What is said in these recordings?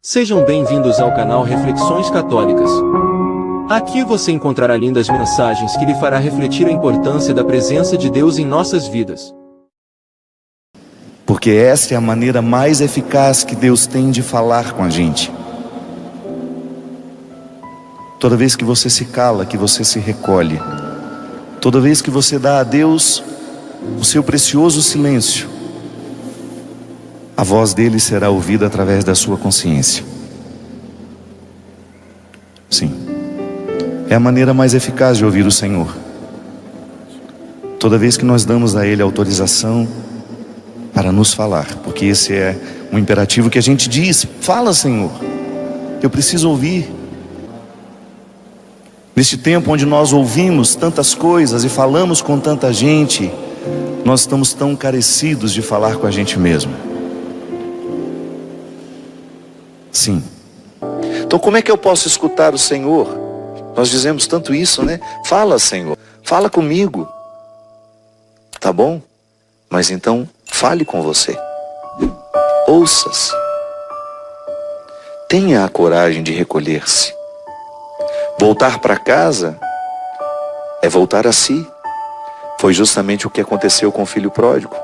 Sejam bem-vindos ao canal Reflexões Católicas. Aqui você encontrará lindas mensagens que lhe fará refletir a importância da presença de Deus em nossas vidas. Porque esta é a maneira mais eficaz que Deus tem de falar com a gente. Toda vez que você se cala, que você se recolhe, toda vez que você dá a Deus o seu precioso silêncio, a voz dele será ouvida através da sua consciência. Sim, é a maneira mais eficaz de ouvir o Senhor. Toda vez que nós damos a ele autorização para nos falar, porque esse é um imperativo que a gente diz: fala, Senhor, eu preciso ouvir. Neste tempo onde nós ouvimos tantas coisas e falamos com tanta gente, nós estamos tão carecidos de falar com a gente mesmo. Sim. Então como é que eu posso escutar o Senhor? Nós dizemos tanto isso, né? Fala, Senhor, fala comigo. Tá bom? Mas então fale com você. Ouça-se. Tenha a coragem de recolher-se. Voltar para casa é voltar a si. Foi justamente o que aconteceu com o filho pródigo.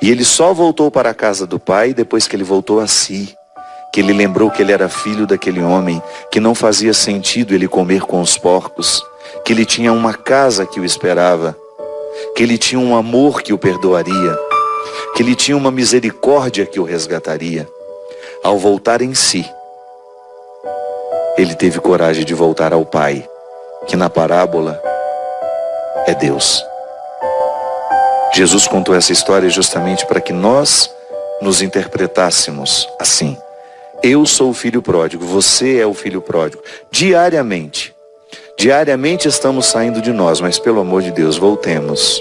E ele só voltou para a casa do pai depois que ele voltou a si. Que ele lembrou que ele era filho daquele homem, que não fazia sentido ele comer com os porcos, que ele tinha uma casa que o esperava, que ele tinha um amor que o perdoaria, que ele tinha uma misericórdia que o resgataria. Ao voltar em si, ele teve coragem de voltar ao Pai, que na parábola é Deus. Jesus contou essa história justamente para que nós nos interpretássemos assim. Eu sou o filho pródigo, você é o filho pródigo. Diariamente estamos saindo de nós, mas pelo amor de Deus, voltemos.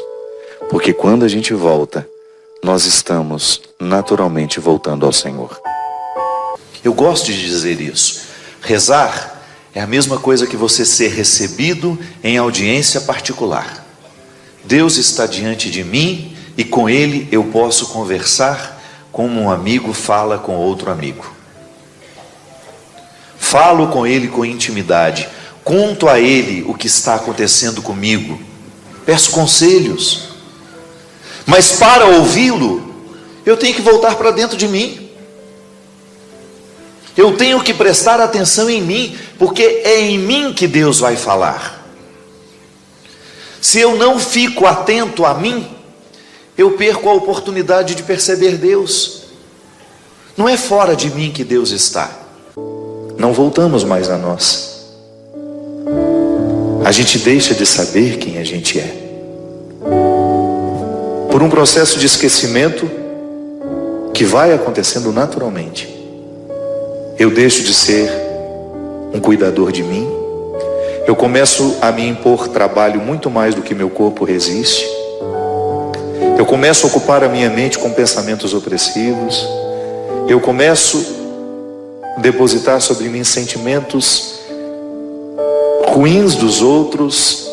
Porque quando a gente volta, nós estamos naturalmente voltando ao Senhor. Eu gosto de dizer isso. Rezar é a mesma coisa que você ser recebido em audiência particular. Deus está diante de mim e com Ele eu posso conversar como um amigo fala com outro amigo. Falo com Ele com intimidade, conto a Ele o que está acontecendo comigo, peço conselhos, mas para ouvi-lo, eu tenho que voltar para dentro de mim, eu tenho que prestar atenção em mim, porque é em mim que Deus vai falar. Se eu não fico atento a mim, eu perco a oportunidade de perceber Deus. Não é fora de mim que Deus está. Não voltamos mais a nós. A gente deixa de saber quem a gente é. Por um processo de esquecimento que vai acontecendo naturalmente. Eu deixo de ser um cuidador de mim. Eu começo a me impor trabalho muito mais do que meu corpo resiste. Eu começo a ocupar a minha mente com pensamentos opressivos. Eu começo depositar sobre mim sentimentos ruins dos outros,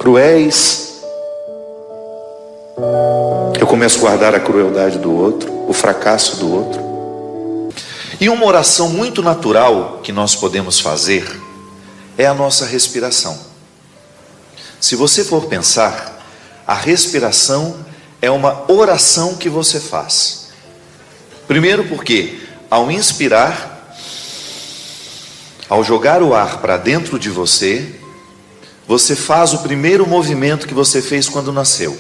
cruéis. Eu começo a guardar a crueldade do outro, o fracasso do outro. E uma oração muito natural que nós podemos fazer é a nossa respiração. Se você for pensar, a respiração é uma oração que você faz. Primeiro porque ao inspirar, ao jogar o ar para dentro de você, você faz o primeiro movimento que você fez quando nasceu.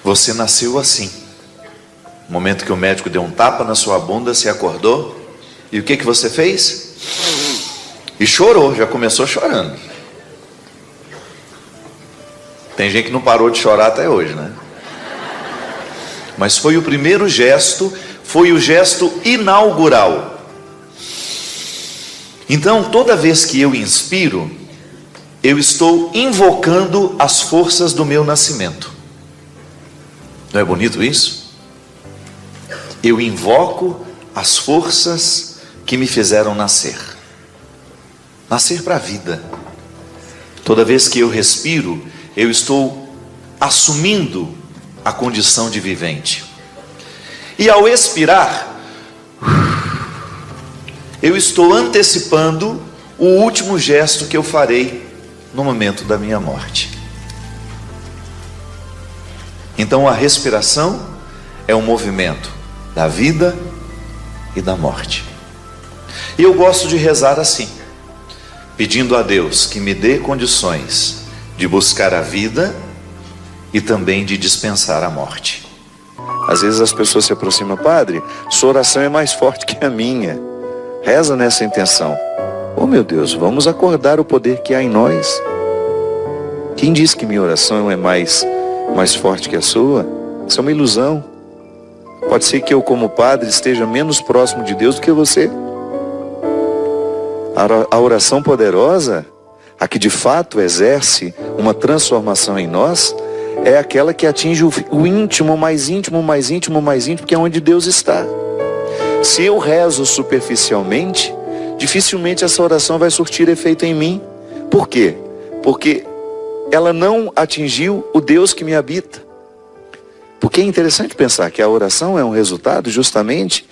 Você nasceu assim. No momento que o médico deu um tapa na sua bunda, você acordou. E o que você fez? E chorou, já começou chorando. Tem gente que não parou de chorar até hoje, né? Mas foi o primeiro gesto, foi o gesto inaugural. Então, toda vez que eu inspiro, eu estou invocando as forças do meu nascimento. Não é bonito isso? Eu invoco as forças que me fizeram nascer. Nascer para a vida. Toda vez que eu respiro, eu estou assumindo a condição de vivente. E ao expirar, eu estou antecipando o último gesto que eu farei no momento da minha morte. Então a respiração é um movimento da vida e da morte. E eu gosto de rezar assim, pedindo a Deus que me dê condições de buscar a vida e também de dispensar a morte. Às vezes as pessoas se aproximam: padre, sua oração é mais forte que a minha. Reza nessa intenção. Oh meu Deus, vamos acordar o poder que há em nós. Quem diz que minha oração é mais forte que a sua? Isso é uma ilusão. Pode ser que eu, como padre, esteja menos próximo de Deus do que você. A oração poderosa, a que de fato exerce uma transformação em nós, é aquela que atinge o íntimo, mais íntimo, mais íntimo, mais íntimo, que é onde Deus está. Se eu rezo superficialmente, dificilmente essa oração vai surtir efeito em mim. Por quê? Porque ela não atingiu o Deus que me habita. Porque é interessante pensar que a oração é um resultado justamente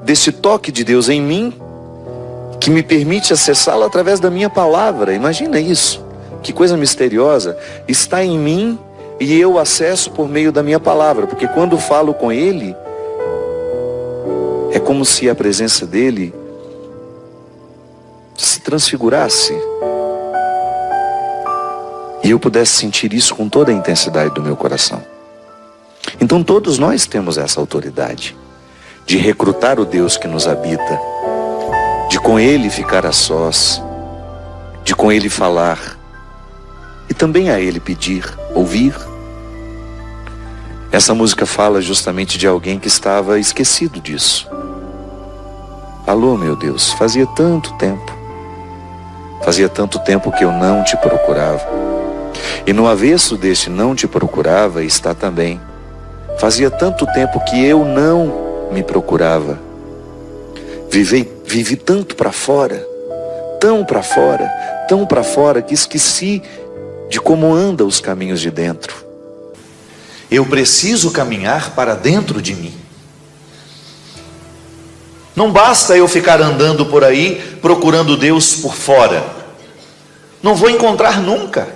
desse toque de Deus em mim, que me permite acessá-lo através da minha palavra. Imagina isso, que coisa misteriosa. Está em mim e eu acesso por meio da minha palavra, porque quando falo com Ele, é como se a presença dEle se transfigurasse e eu pudesse sentir isso com toda a intensidade do meu coração. Então todos nós temos essa autoridade de recrutar o Deus que nos habita, de com Ele ficar a sós, de com Ele falar e também a Ele pedir, ouvir. Essa música fala justamente de alguém que estava esquecido disso. Alô, meu Deus, fazia tanto tempo que eu não te procurava. E no avesso deste não te procurava está também: fazia tanto tempo que eu não me procurava. Vivi tanto para fora, tão para fora, que esqueci de como andam os caminhos de dentro. Eu preciso caminhar para dentro de mim. Não basta eu ficar andando por aí procurando Deus por fora. Não vou encontrar nunca.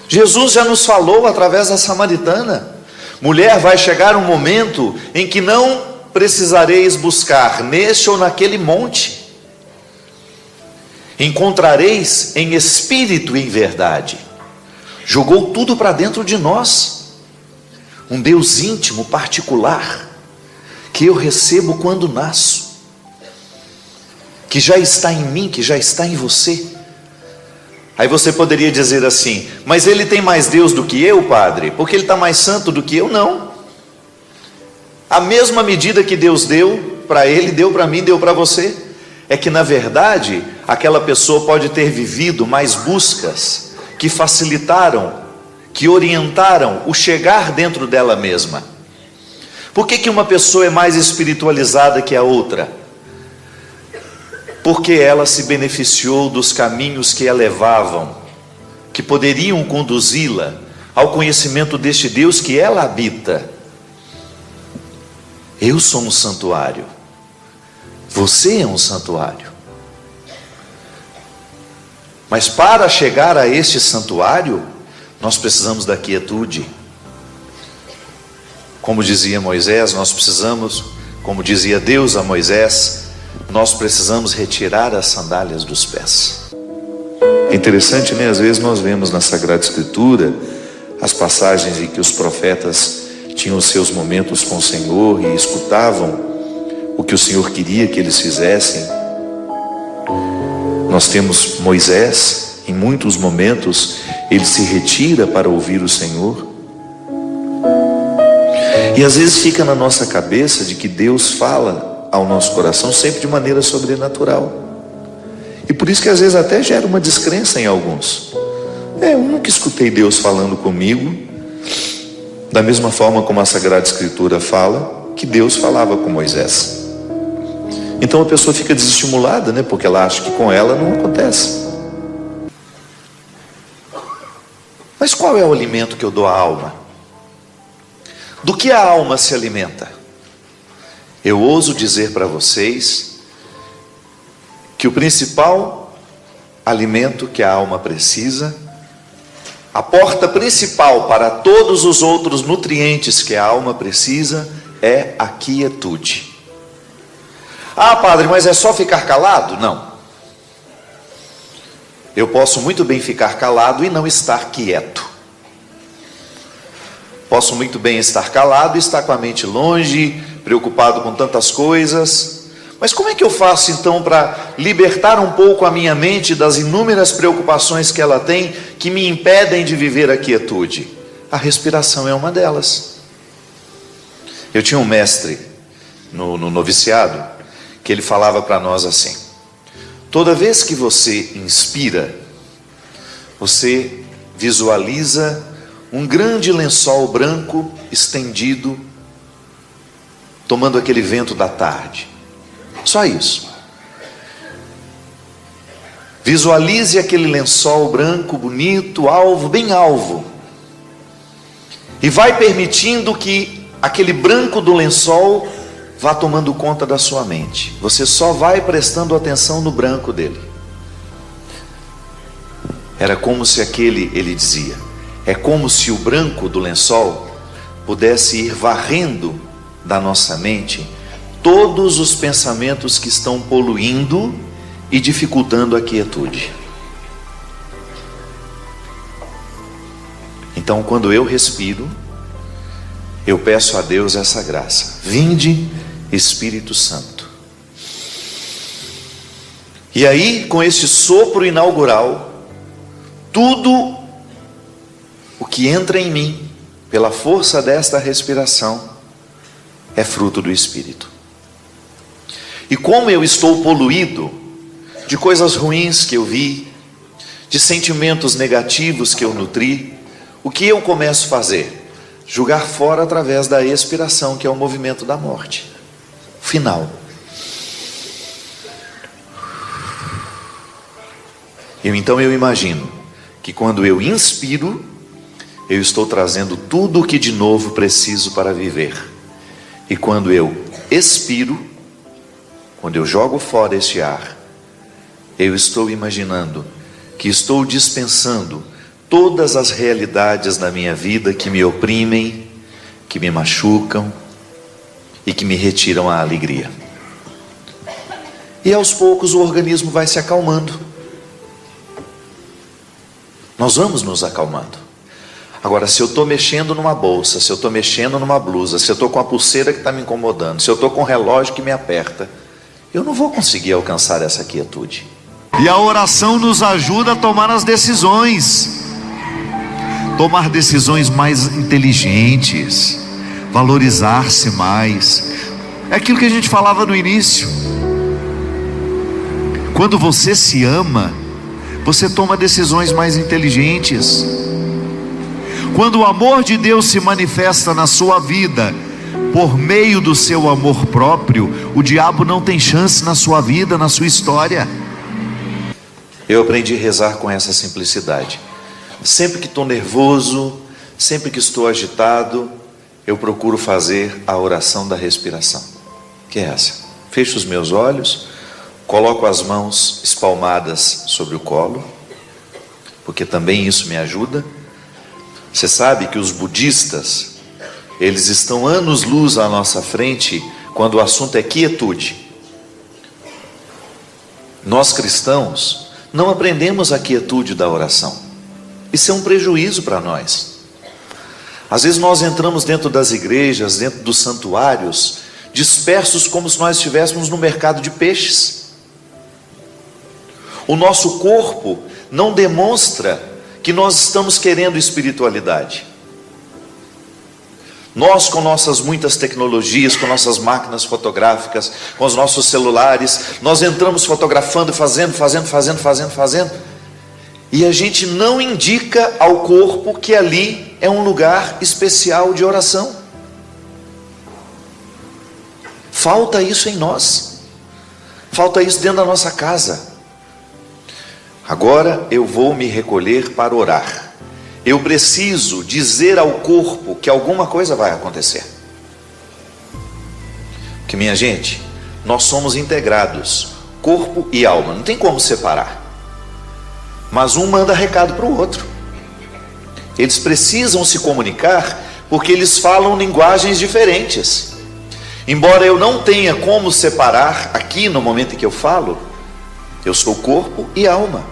Jesus já nos falou através da samaritana: mulher, vai chegar um momento em que não precisareis buscar neste ou naquele monte. Encontrareis em espírito e em verdade. Jogou tudo para dentro de nós. Um Deus íntimo, particular, que eu recebo quando nasço, que já está em mim, que já está em você. Aí você poderia dizer assim: mas ele tem mais Deus do que eu, padre, porque ele está mais santo do que eu. Não. A mesma medida que Deus deu para ele, deu para mim, deu para você. É que na verdade aquela pessoa pode ter vivido mais buscas que facilitaram, que orientaram o chegar dentro dela mesma. Por que uma pessoa é mais espiritualizada que a outra? Porque ela se beneficiou dos caminhos que a levavam, que poderiam conduzi-la ao conhecimento deste Deus que ela habita. Eu sou um santuário. Você é um santuário. Mas para chegar a este santuário, nós precisamos da quietude. Como dizia Moisés, nós precisamos, como dizia Deus a Moisés, nós precisamos retirar as sandálias dos pés. É interessante, né? Às vezes nós vemos na Sagrada Escritura as passagens em que os profetas tinham os seus momentos com o Senhor e escutavam o que o Senhor queria que eles fizessem. Nós temos Moisés, em muitos momentos, ele se retira para ouvir o Senhor. E às vezes fica na nossa cabeça de que Deus fala ao nosso coração sempre de maneira sobrenatural. E por isso que às vezes até gera uma descrença em alguns. Eu nunca escutei Deus falando comigo da mesma forma como a Sagrada Escritura fala que Deus falava com Moisés. Então a pessoa fica desestimulada, né? Porque ela acha que com ela não acontece. Mas qual é o alimento que eu dou à alma? Do que a alma se alimenta? Eu ouso dizer para vocês que o principal alimento que a alma precisa, a porta principal para todos os outros nutrientes que a alma precisa, é a quietude. Ah, padre, mas é só ficar calado? Não. Eu posso muito bem ficar calado e não estar quieto. Posso muito bem estar calado e estar com a mente longe, preocupado com tantas coisas. Mas como é que eu faço então para libertar um pouco a minha mente das inúmeras preocupações que ela tem, que me impedem de viver a quietude? A respiração é uma delas. Eu tinha um mestre no noviciado, que ele falava para nós assim: toda vez que você inspira, você visualiza um grande lençol branco estendido, tomando aquele vento da tarde. Só isso. Visualize aquele lençol branco, bonito, alvo, bem alvo. E vai permitindo que aquele branco do lençol vá tomando conta da sua mente. Você só vai prestando atenção no branco dele. Era como se ele dizia, é como se o branco do lençol pudesse ir varrendo da nossa mente todos os pensamentos que estão poluindo e dificultando a quietude. Então, quando eu respiro, eu peço a Deus essa graça: vinde, Espírito Santo. E aí, com esse sopro inaugural, tudo o que entra em mim, pela força desta respiração, é fruto do Espírito. E como eu estou poluído de coisas ruins que eu vi, de sentimentos negativos que eu nutri, o que eu começo a fazer? Jogar fora através da expiração, que é o movimento da morte. Final. Então eu imagino que quando eu inspiro, eu estou trazendo tudo o que de novo preciso para viver. E quando eu expiro, quando eu jogo fora este ar, eu estou imaginando que estou dispensando todas as realidades da minha vida que me oprimem, que me machucam e que me retiram a alegria. E aos poucos o organismo vai se acalmando. Nós vamos nos acalmando. Agora, se eu estou mexendo numa bolsa, se eu estou mexendo numa blusa, se eu estou com a pulseira que está me incomodando, se eu estou com um relógio que me aperta, eu não vou conseguir alcançar essa quietude. E a oração nos ajuda a tomar as decisões. Tomar decisões mais inteligentes, valorizar-se mais. É aquilo que a gente falava no início. Quando você se ama, você toma decisões mais inteligentes. Quando o amor de Deus se manifesta na sua vida, por meio do seu amor próprio, o diabo não tem chance na sua vida, na sua história. Eu aprendi a rezar com essa simplicidade. Sempre que estou nervoso, sempre que estou agitado, eu procuro fazer a oração da respiração, que é essa: fecho os meus olhos, coloco as mãos espalmadas sobre o colo, porque também isso me ajuda. Você sabe que os budistas, eles estão anos-luz à nossa frente quando o assunto é quietude. Nós cristãos não aprendemos a quietude da oração. Isso é um prejuízo para nós. Às vezes nós entramos dentro das igrejas, dentro dos santuários, dispersos como se nós estivéssemos no mercado de peixes. O nosso corpo não demonstra que nós estamos querendo espiritualidade. Nós, com nossas muitas tecnologias, com nossas máquinas fotográficas, com os nossos celulares, nós entramos fotografando, fazendo, e a gente não indica ao corpo que ali é um lugar especial de oração. Falta isso em nós, falta isso dentro da nossa casa. Agora eu vou me recolher para orar. eu preciso dizer ao corpo que alguma coisa vai acontecer. Porque, minha gente, nós somos integrados, corpo e alma, não tem como separar. Mas um manda recado para o outro. Eles precisam se comunicar porque eles falam linguagens diferentes. Embora eu não tenha como separar aqui no momento em que eu falo, eu sou corpo e alma.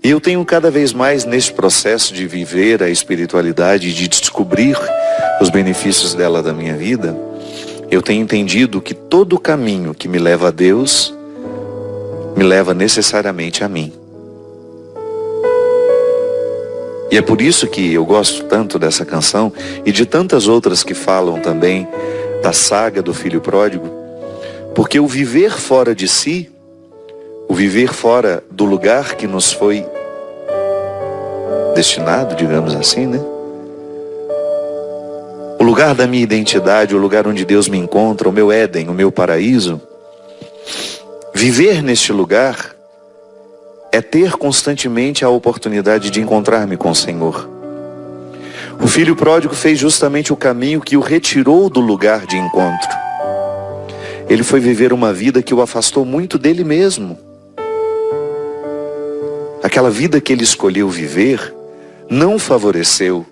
Eu tenho cada vez mais neste processo de viver a espiritualidade e de descobrir os benefícios dela da minha vida, eu tenho entendido que todo o caminho que me leva a Deus, me leva necessariamente a mim. E é por isso que eu gosto tanto dessa canção e de tantas outras que falam também da saga do filho pródigo, porque o viver fora de si, o viver fora do lugar que nos foi destinado, digamos assim, né? O lugar da minha identidade, o lugar onde Deus me encontra, o meu Éden, o meu paraíso. Viver neste lugar é ter constantemente a oportunidade de encontrar-me com o Senhor. O filho pródigo fez justamente o caminho que o retirou do lugar de encontro. Ele foi viver uma vida que o afastou muito dele mesmo. Aquela vida que ele escolheu viver não favoreceu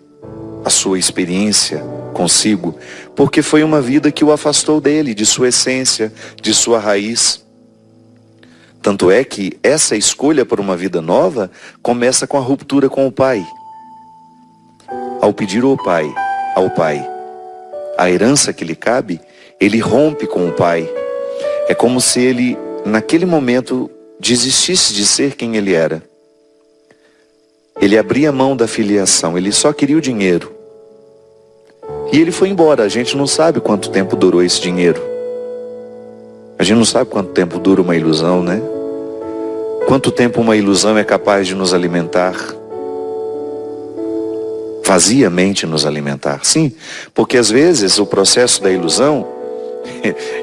a sua experiência consigo, porque foi uma vida que o afastou dele, de sua essência, de sua raiz. Tanto é que essa escolha por uma vida nova começa com a ruptura com o pai. Ao pedir ao pai a herança que lhe cabe, ele rompe com o pai. É como se ele, naquele momento, desistisse de ser quem ele era. Ele abria mão da filiação, ele só queria o dinheiro. E ele foi embora. A gente não sabe quanto tempo durou esse dinheiro. A gente não sabe quanto tempo dura uma ilusão, né? Quanto tempo uma ilusão é capaz de nos alimentar? Vaziamente nos alimentar. Sim, porque às vezes o processo da ilusão,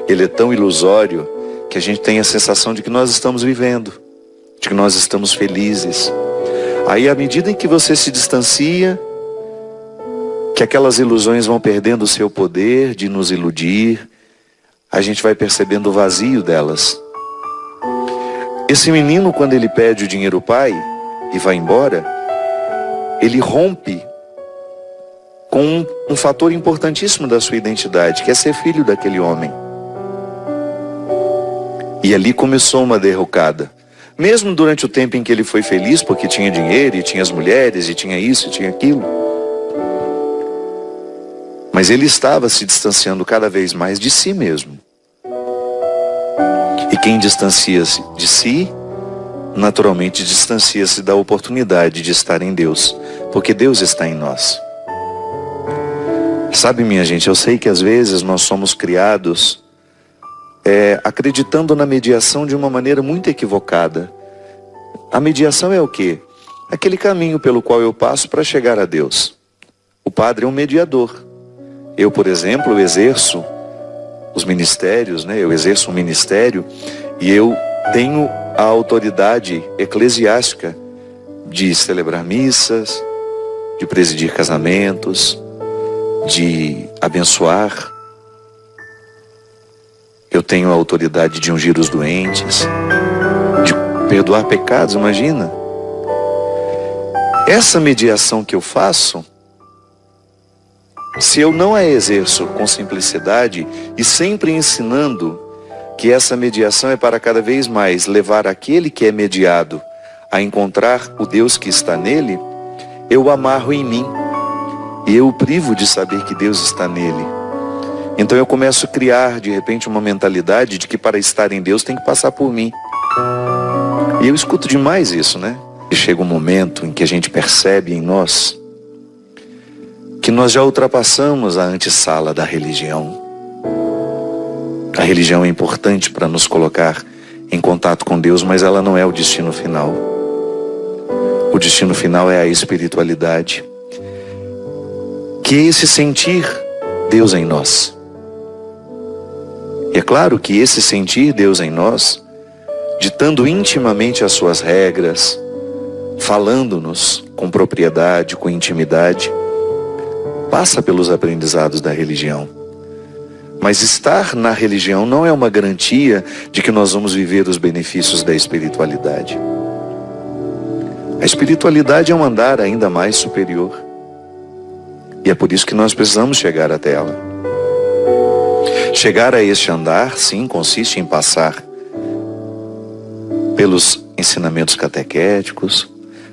ele é tão ilusório que a gente tem a sensação de que nós estamos vivendo, de que nós estamos felizes. Aí, à medida em que você se distancia, que aquelas ilusões vão perdendo o seu poder de nos iludir, a gente vai percebendo o vazio delas. Esse menino, quando ele pede o dinheiro ao pai e vai embora, ele rompe com um fator importantíssimo da sua identidade, que é ser filho daquele homem. E ali começou uma derrocada. Mesmo durante o tempo em que ele foi feliz, porque tinha dinheiro, e tinha as mulheres, e tinha isso, e tinha aquilo. Mas ele estava se distanciando cada vez mais de si mesmo. E quem distancia-se de si, naturalmente distancia-se da oportunidade de estar em Deus, porque Deus está em nós. Sabe, minha gente, eu sei que às vezes nós somos criados acreditando na mediação de uma maneira muito equivocada. A mediação é o quê? Aquele caminho pelo qual eu passo para chegar a Deus. O padre é um mediador. Eu, por exemplo, exerço os ministérios, né? Eu exerço um ministério e eu tenho a autoridade eclesiástica de celebrar missas, de presidir casamentos, de abençoar. Eu tenho a autoridade de ungir os doentes, de perdoar pecados, imagina. Essa mediação que eu faço, se eu não a exerço com simplicidade e sempre ensinando que essa mediação é para cada vez mais levar aquele que é mediado a encontrar o Deus que está nele, eu o amarro em mim e eu o privo de saber que Deus está nele. Então eu começo a criar de repente uma mentalidade de que para estar em Deus tem que passar por mim. E eu escuto demais isso, né? E chega um momento em que a gente percebe em nós que nós já ultrapassamos a antessala da religião. A religião é importante para nos colocar em contato com Deus, mas ela não é o destino final. O destino final é a espiritualidade, que é esse sentir Deus em nós. E é claro que esse sentir Deus em nós, ditando intimamente as suas regras, falando-nos com propriedade, com intimidade, passa pelos aprendizados da religião. Mas estar na religião não é uma garantia de que nós vamos viver os benefícios da espiritualidade. A espiritualidade é um andar ainda mais superior. E é por isso que nós precisamos chegar até ela. Chegar a este andar, sim, consiste em passar pelos ensinamentos catequéticos,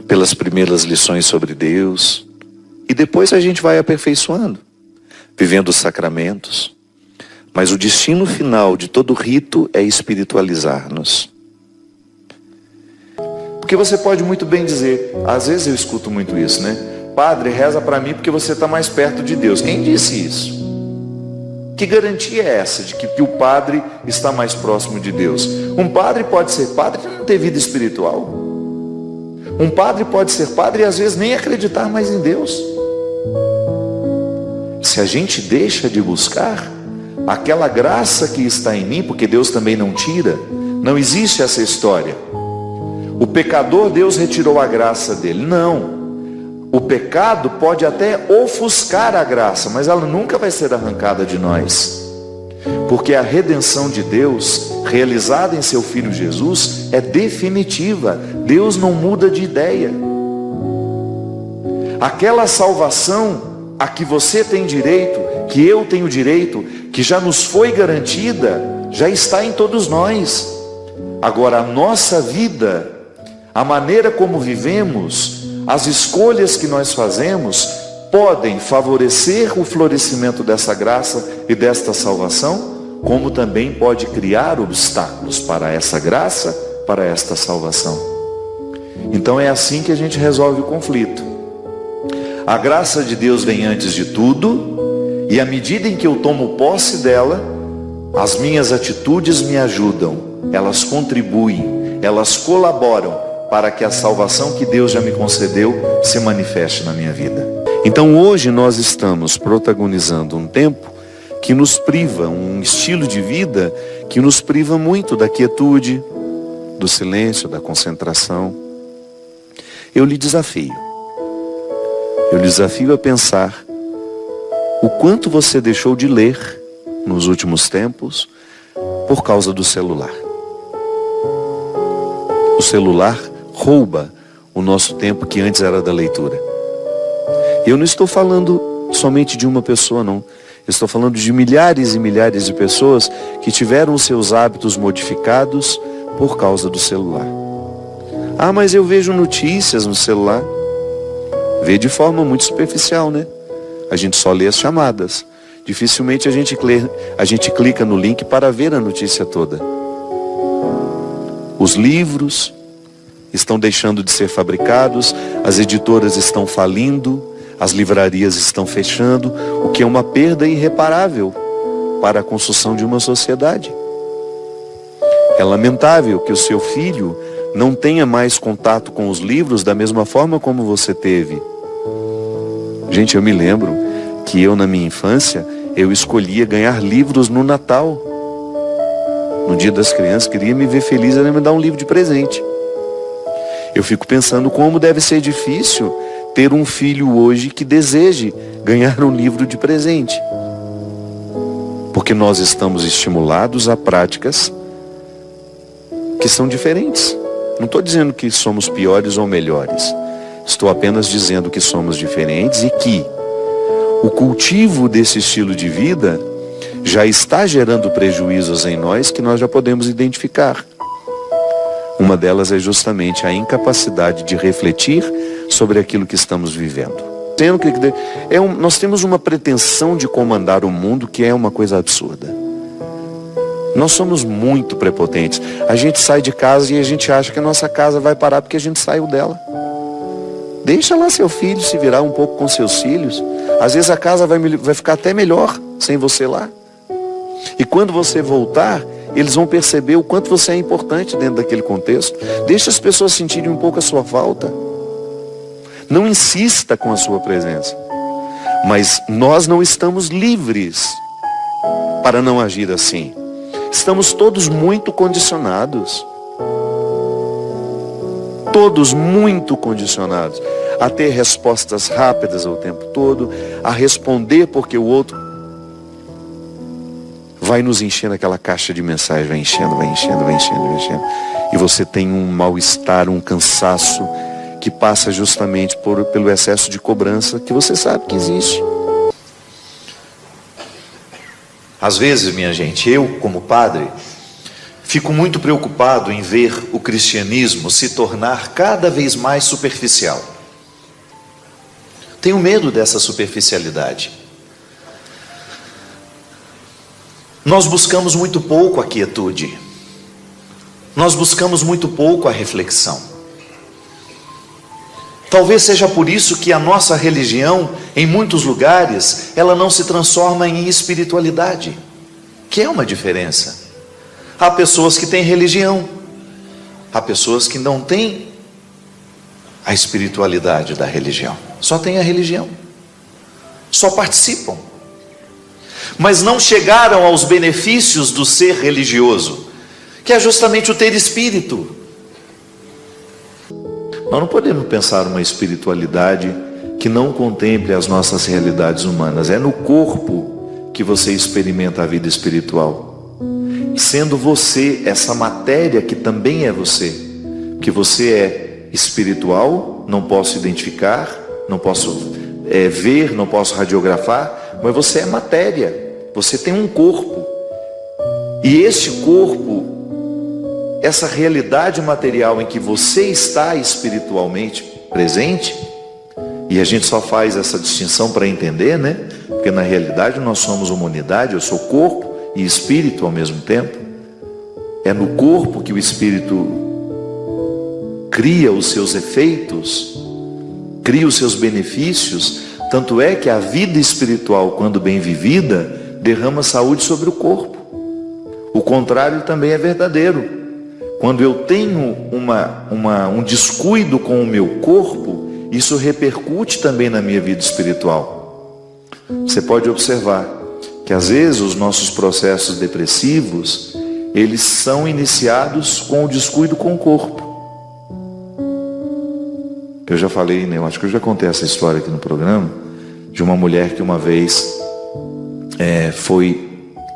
pelas primeiras lições sobre Deus, e depois a gente vai aperfeiçoando, vivendo os sacramentos. Mas o destino final de todo rito é espiritualizar-nos. Porque você pode muito bem dizer, às vezes eu escuto muito isso, né? Padre, reza para mim porque você está mais perto de Deus. Quem disse isso? Que garantia é essa de que o padre está mais próximo de Deus? Um padre pode ser padre e não ter vida espiritual. Um padre pode ser padre e às vezes nem acreditar mais em Deus. Se a gente deixa de buscar aquela graça que está em mim, porque Deus também não tira, não existe essa história. O pecador, Deus retirou a graça dele. Não. O pecado pode até ofuscar a graça, mas ela nunca vai ser arrancada de nós. Porque a redenção de Deus, realizada em seu Filho Jesus, é definitiva. Deus não muda de ideia. Aquela salvação a que você tem direito, que eu tenho direito, que já nos foi garantida, já está em todos nós. Agora, a nossa vida, a maneira como vivemos, as escolhas que nós fazemos, podem favorecer o florescimento dessa graça e desta salvação, como também pode criar obstáculos para essa graça, para esta salvação. Então é assim que a gente resolve o conflito. A graça de Deus vem antes de tudo, e à medida em que eu tomo posse dela, as minhas atitudes me ajudam, elas contribuem, elas colaboram para que a salvação que Deus já me concedeu se manifeste na minha vida. Então hoje nós estamos protagonizando um tempo que nos priva, um estilo de vida que nos priva muito da quietude, do silêncio, da concentração. Eu lhe desafio a pensar o quanto você deixou de ler nos últimos tempos por causa do celular. O celular rouba o nosso tempo que antes era da leitura. Eu não estou falando somente de uma pessoa, não. Eu estou falando de milhares e milhares de pessoas que tiveram os seus hábitos modificados por causa do celular. Ah, mas eu vejo notícias no celular. Vê de forma muito superficial, né? A gente só lê as chamadas. Dificilmente a gente clica no link para ver a notícia toda. Os livros estão deixando de ser fabricados, as editoras estão falindo, as livrarias estão fechando, o que é uma perda irreparável para a construção de uma sociedade. É lamentável que o seu filho não tenha mais contato com os livros da mesma forma como você teve. Gente, eu me lembro que eu, na minha infância, eu escolhia ganhar livros no Natal. No Dia das Crianças, queria me ver feliz, era me dar um livro de presente. Eu fico pensando como deve ser difícil ter um filho hoje que deseje ganhar um livro de presente. Porque nós estamos estimulados a práticas que são diferentes. Não estou dizendo que somos piores ou melhores. Estou apenas dizendo que somos diferentes e que o cultivo desse estilo de vida já está gerando prejuízos em nós que nós já podemos identificar. Uma delas é justamente a incapacidade de refletir sobre aquilo que estamos vivendo. Nós temos uma pretensão de comandar o mundo que é uma coisa absurda. Nós somos muito prepotentes. A gente sai de casa e a gente acha que a nossa casa vai parar porque a gente saiu dela. Deixa lá seu filho se virar um pouco com seus filhos. Às vezes a casa vai ficar até melhor sem você lá. E quando você voltar, eles vão perceber o quanto você é importante dentro daquele contexto. Deixa as pessoas sentirem um pouco a sua falta. Não insista com a sua presença. Mas nós não estamos livres para não agir assim. Estamos todos muito condicionados. todos muito condicionados a ter respostas rápidas o tempo todo, a responder porque o outro vai nos enchendo aquela caixa de mensagem, vai enchendo, vai enchendo, vai enchendo, vai enchendo. E você tem um mal-estar, um cansaço que passa justamente pelo excesso de cobrança que você sabe que existe. Às vezes, minha gente, eu como padre, fico muito preocupado em ver o cristianismo se tornar cada vez mais superficial. Tenho medo dessa superficialidade. Nós buscamos muito pouco a quietude. Nós buscamos muito pouco a reflexão. Talvez seja por isso que a nossa religião, em muitos lugares, ela não se transforma em espiritualidade, que é uma diferença. Há pessoas que têm religião, há pessoas que não têm a espiritualidade da religião, só têm a religião, só participam, mas não chegaram aos benefícios do ser religioso, que é justamente o ter espírito. Nós não podemos pensar uma espiritualidade que não contemple as nossas realidades humanas. É no corpo que você experimenta a vida espiritual. Sendo você essa matéria que também é você. Que você é espiritual, não posso identificar, não posso ver, não posso radiografar, mas você é matéria. Você tem um corpo. E este corpo, essa realidade material em que você está espiritualmente presente, e a gente só faz essa distinção para entender, né? Porque na realidade nós somos uma unidade, eu sou corpo e espírito ao mesmo tempo. É no corpo que o espírito cria os seus efeitos, cria os seus benefícios, tanto é que a vida espiritual, quando bem vivida, derrama saúde sobre o corpo. O contrário também é verdadeiro. Quando eu tenho um descuido com o meu corpo, isso repercute também na minha vida espiritual. Você pode observar que às vezes os nossos processos depressivos, eles são iniciados com o descuido com o corpo. Eu já falei, né? Eu acho que eu já contei essa história aqui no programa, de uma mulher que uma vez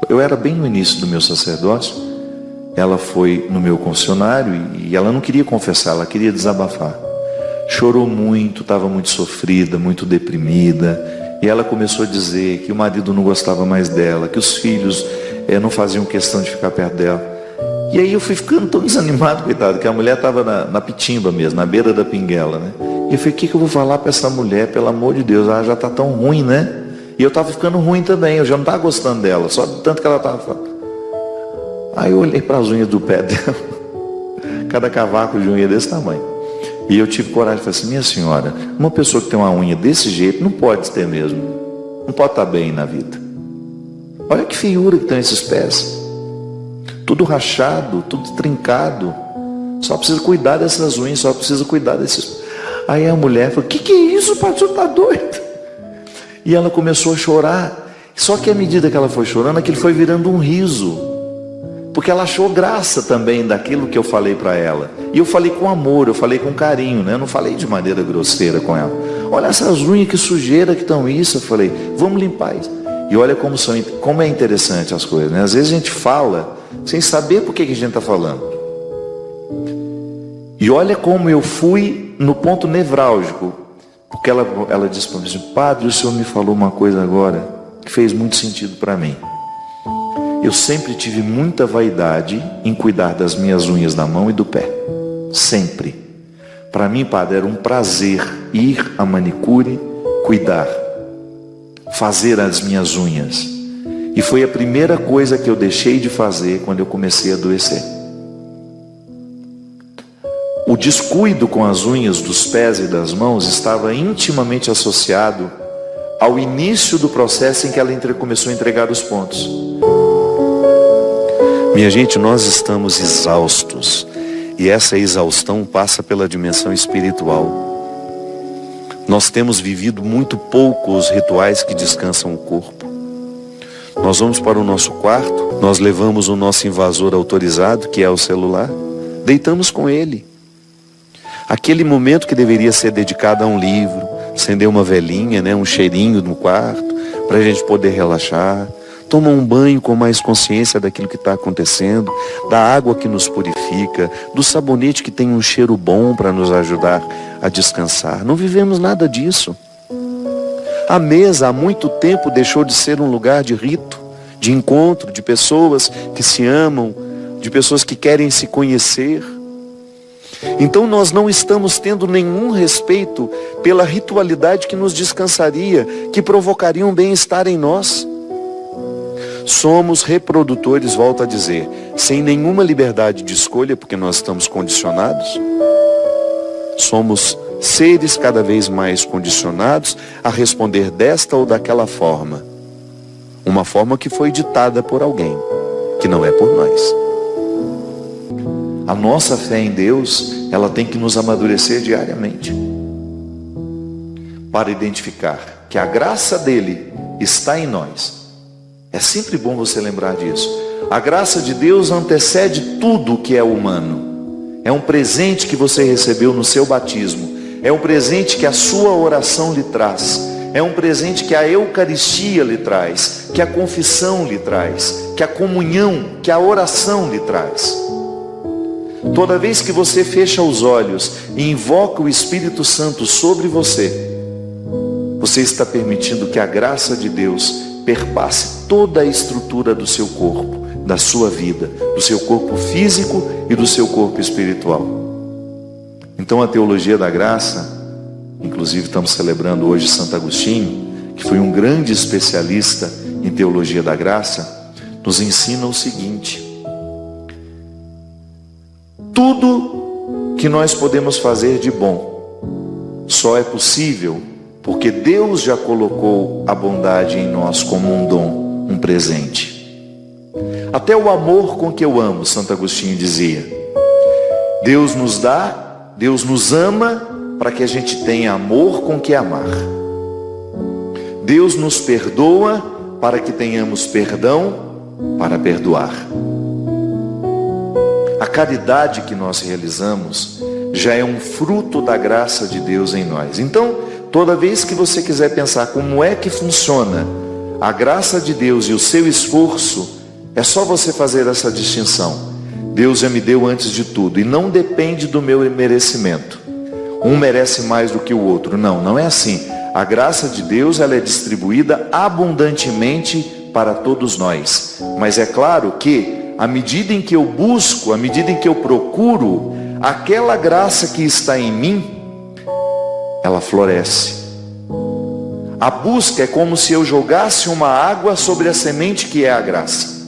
eu era bem no início do meu sacerdócio. Ela foi no meu confessionário e ela não queria confessar, ela queria desabafar. Chorou muito, estava muito sofrida, muito deprimida. E ela começou a dizer que o marido não gostava mais dela, que os filhos não faziam questão de ficar perto dela. E aí eu fui ficando tão desanimado, coitado, que a mulher estava na pitimba mesmo, na beira da pinguela, né? E eu falei, o que eu vou falar para essa mulher, pelo amor de Deus, ela já está tão ruim, né? E eu estava ficando ruim também, eu já não estava gostando dela, só de tanto que ela estava falando. Aí eu olhei para as unhas do pé dela, cada cavaco de unha desse tamanho. E eu tive coragem de falar assim, minha senhora, uma pessoa que tem uma unha desse jeito não pode ter mesmo, não pode estar bem na vida. Olha que feiura que estão esses pés, tudo rachado, tudo trincado. Só precisa cuidar dessas unhas, só precisa cuidar desses. Aí a mulher falou, que é isso, pai, o senhor está doido? E ela começou a chorar. Só que à medida que ela foi chorando, aquilo foi virando um riso. Porque ela achou graça também daquilo que eu falei para ela. E eu falei com amor, eu falei com carinho, né? Eu não falei de maneira grosseira com ela. Olha essas unhas, que sujeira que estão isso. Eu falei, vamos limpar isso. E olha como é interessante as coisas, né? Às vezes a gente fala sem saber por que a gente está falando. E olha como eu fui no ponto nevrálgico. Porque ela disse para mim assim, padre, o senhor me falou uma coisa agora que fez muito sentido para mim. Eu sempre tive muita vaidade em cuidar das minhas unhas da mão e do pé. Sempre. Para mim, padre, era um prazer ir à manicure, cuidar, fazer as minhas unhas. E foi a primeira coisa que eu deixei de fazer quando eu comecei a adoecer. O descuido com as unhas dos pés e das mãos estava intimamente associado ao início do processo em que ela começou a entregar os pontos. Minha gente, nós estamos exaustos e essa exaustão passa pela dimensão espiritual. Nós temos vivido muito pouco os rituais que descansam o corpo. Nós vamos para o nosso quarto, nós levamos o nosso invasor autorizado, que é o celular, deitamos com ele. Aquele momento que deveria ser dedicado a um livro, acender uma velinha, né, um cheirinho no quarto, para a gente poder relaxar. Toma um banho com mais consciência daquilo que está acontecendo, da água que nos purifica, do sabonete que tem um cheiro bom para nos ajudar a descansar. Não vivemos nada disso. A mesa há muito tempo deixou de ser um lugar de rito, de encontro, de pessoas que se amam, de pessoas que querem se conhecer. Então nós não estamos tendo nenhum respeito pela ritualidade que nos descansaria, que provocaria um bem-estar em nós. Somos reprodutores, volto a dizer, sem nenhuma liberdade de escolha, porque nós estamos condicionados. Somos seres cada vez mais condicionados a responder desta ou daquela forma. Uma forma que foi ditada por alguém, que não é por nós. A nossa fé em Deus, ela tem que nos amadurecer diariamente, para identificar que a graça dele está em nós. É sempre bom você lembrar disso. A graça de Deus antecede tudo que é humano. É um presente que você recebeu no seu batismo. É um presente que a sua oração lhe traz. É um presente que a Eucaristia lhe traz, que a confissão lhe traz, que a comunhão, que a oração lhe traz. Toda vez que você fecha os olhos e invoca o Espírito Santo sobre você, você está permitindo que a graça de Deus perpasse toda a estrutura do seu corpo, da sua vida, do seu corpo físico e do seu corpo espiritual. Então a teologia da graça, inclusive estamos celebrando hoje Santo Agostinho, que foi um grande especialista em teologia da graça, nos ensina o seguinte: tudo que nós podemos fazer de bom só é possível porque Deus já colocou a bondade em nós como um dom, um presente. Até o amor com que eu amo, Santo Agostinho dizia. Deus nos dá, Deus nos ama para que a gente tenha amor com que amar. Deus nos perdoa para que tenhamos perdão para perdoar. A caridade que nós realizamos já é um fruto da graça de Deus em nós. Então, toda vez que você quiser pensar como é que funciona a graça de Deus e o seu esforço, é só você fazer essa distinção. Deus já me deu antes de tudo e não depende do meu merecimento. Um merece mais do que o outro. Não, não é assim. A graça de Deus, ela é distribuída abundantemente para todos nós. Mas é claro que, à medida em que eu busco, à medida em que eu procuro, aquela graça que está em mim, ela floresce. A busca é como se eu jogasse uma água sobre a semente que é a graça.